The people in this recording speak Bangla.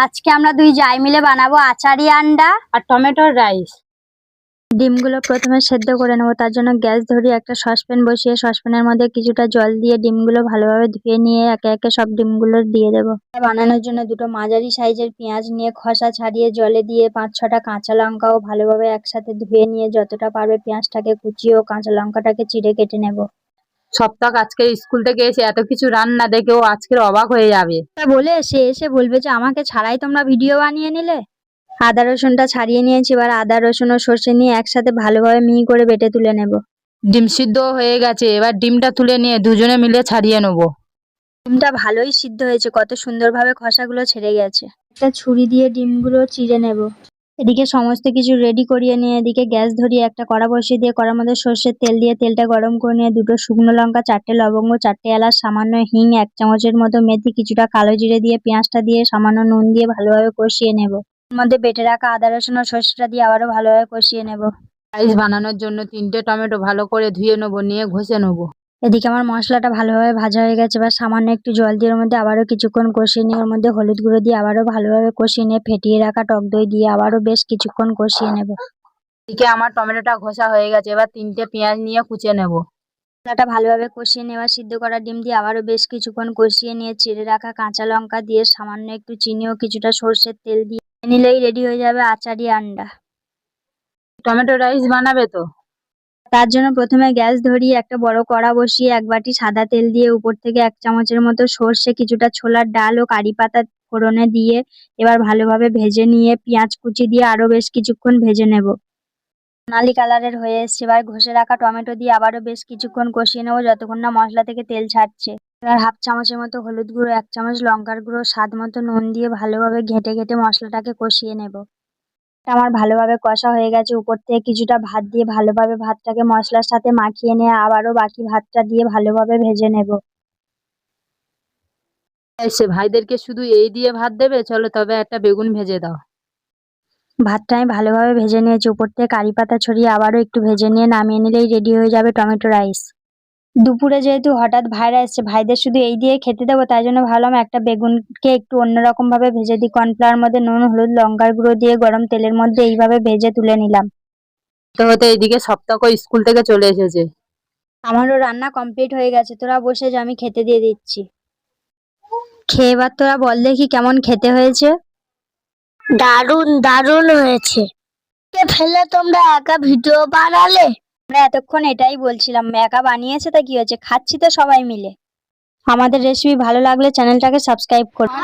আজকে আমরা দুই জাই মিলে বানাবো আচারি আন্ডা আর টমেটোর রাইস। ডিমগুলো প্রথমে সেদ্ধ করে নেবো। তার জন্য গ্যাস ধরিয়ে একটা সসপ্যান বসিয়ে সসপ্যানের মধ্যে কিছুটা জল দিয়ে ডিমগুলো ভালোভাবে ধুয়ে নিয়ে একে একে সব ডিমগুলো দিয়ে দেবো। বানানোর জন্য দুটো মাঝারি সাইজের পেঁয়াজ নিয়ে খোসা ছাড়িয়ে জলে দিয়ে 5-6টা কাঁচা লঙ্কাও ভালোভাবে একসাথে ধুয়ে নিয়ে যতটা পারবে পেঁয়াজটাকে কুচিয়ে ও কাঁচা লঙ্কাটাকে চিড়ে কেটে নেবো। সপ্তাহ আজকে স্কুল থেকে এসে এত কিছু রান্না দেখে ও আজকের অবাক হয়ে যাবে। তা বলে সে এসে বলবে যে আমাকে ছাড়াই তোমরা ভিডিও বানিয়ে নিলে। আদা রসুনটা ছাড়িয়ে নিয়েছি, এবার আদা রসুন ও সর্ষে নিয়ে একসাথে ভালোভাবে মিহি করে বেটে তুলে নেব। ডিম সিদ্ধ হয়ে গেছে, এবার ডিমটা তুলে নিয়ে দুজনে মিলে ছাড়িয়ে নেবো। ডিমটা ভালোই সিদ্ধ হয়েছে, কত সুন্দরভাবে খোসাগুলো ছেড়ে গেছে। একটা ছুরি দিয়ে ডিমগুলো চিড়ে নেব। এদিকে সমস্ত কিছু রেডি করিয়ে নিয়ে এদিকে গ্যাস ধরিয়ে একটা কড়া বসিয়ে দিয়ে কড়ার মধ্যে সর্ষের তেল দিয়ে তেলটা গরম করে নিয়ে দুটো শুকনো লঙ্কা, 4টে লবঙ্গ, 4টে এলাচ, সামান্য হিং, 1 চামচের মতো মেথি, কিছুটা কালো জিরে দিয়ে পেঁয়াজটা দিয়ে সামান্য নুন দিয়ে ভালোভাবে কষিয়ে নেব। এর মধ্যে বেটে রাখা আদা রসুন ও সর্ষেটা দিয়ে আবারও ভালোভাবে কষিয়ে নেব। রাইস বানানোর জন্য 3টে টমেটো ভালো করে ধুয়ে নেবো, নিয়ে ঘষে নেবো। এদিকে আমার মশলাটা ভালোভাবে ভাজা হয়ে গেছে, এবার সামান্য একটু জল দিয়ে ওর মধ্যে আবারও কিছুক্ষণ কষিয়ে নিয়ে ওর মধ্যে হলুদ গুঁড়ো দিয়ে আবারও ভালোভাবে কষিয়ে নিয়ে ফেটিয়ে রাখা টক দই দিয়ে আবারও বেশ কিছুক্ষণ কষিয়ে নেব। এদিকে আমার টমেটোটা ঘষা হয়ে গেছে, এবার 3টে পেঁয়াজ নিয়ে কুচে নেব। মশলাটা ভালোভাবে কষিয়ে নেওয়া, সিদ্ধ করা ডিম দিয়ে আবারও বেশ কিছুক্ষণ কষিয়ে নিয়ে চিড়ে রাখা কাঁচা লঙ্কা দিয়ে সামান্য একটু চিনি ও কিছুটা সর্ষের তেল দিয়ে নিলেই রেডি হয়ে যাবে আচারি আন্ডা। টমেটো রাইস বানাবে তো? তার জন্য প্রথমে গ্যাস ধরিয়ে একটা বড় কড়া বসিয়ে 1 বাটি সাদা তেল দিয়ে উপর থেকে 1 চামচের মতো সর্ষে, কিছুটা ছোলার ডাল ও কারি পাতা ফোড়নে দিয়ে এবার ভালোভাবে ভেজে নিয়ে পেঁয়াজ কুচি দিয়ে আরো বেশ কিছুক্ষণ ভেজে নেব। সোনালি কালারের হয়ে এসছে, এবার ঘষে রাখা টমেটো দিয়ে আবারও বেশ কিছুক্ষণ কষিয়ে নেবো যতক্ষণ না মশলা থেকে তেল ছাড়ছে। এবার 1/2 চামচের মতো হলুদ গুঁড়ো, 1 চামচ লঙ্কার গুঁড়ো, স্বাদ মতো নুন দিয়ে ভালোভাবে ঘেঁটে ঘেঁটে মশলাটাকে কষিয়ে নেব। আমার ভালোভাবে কষা হয়ে গেছে, উপর থেকে কিছুটা ভাত দিয়ে ভালোভাবে ভাতটাকে মশলার সাথে মাখিয়ে নিয়ে আবারও বাকি ভাতটা দিয়ে ভালোভাবে ভেজে নেব। এসে ভাইদেরকে শুধু এই দিয়ে ভাত দেবে? চলো তবে একটা বেগুন ভেজে দাও। ভাতটা আমি ভালোভাবে ভেজে নিয়েছি, উপর থেকে কারি পাতা ছড়িয়ে আবারও একটু ভেজে নিয়ে নামিয়ে নিলেই রেডি হয়ে যাবে টমেটো রাইস। দুপুরে যেহেতু হঠাৎ ভাইরা এসছে, ভাইদের শুধু এই দিয়ে খেতে দেবো, তাই জন্য ভাবলাম একটা বেগুনকে একটু অন্যরকম ভাবে ভেজে দিই। কর্নফ্লাওয়ার মধ্যে নুন, হলুদ, লঙ্কার গুঁড়ো দিয়ে গরম তেলের মধ্যে এইভাবে ভেজে তুলে নিলাম। তো হতে এইদিকে সপ্তাহ স্কুল থেকে চলে এসেছে। আমারও রান্না কমপ্লিট হয়ে গেছে, তোরা বসে যা, আমি খেতে দিয়ে দিচ্ছি। খেয়ে এবার তোরা বল দেখি কেমন খেতে হয়েছে। দারুণ দারুণ হয়েছে। কে ফেলে তোমরা একা ভিডিও বানালে? আমরা এতক্ষণ এটাই বলছিলাম, একা বানিয়েছে তা কি হয়েছে, খাচ্ছি তো সবাই মিলে। আমাদের রেসিপি ভালো লাগলে চ্যানেলটাকে সাবস্ক্রাইব করুন।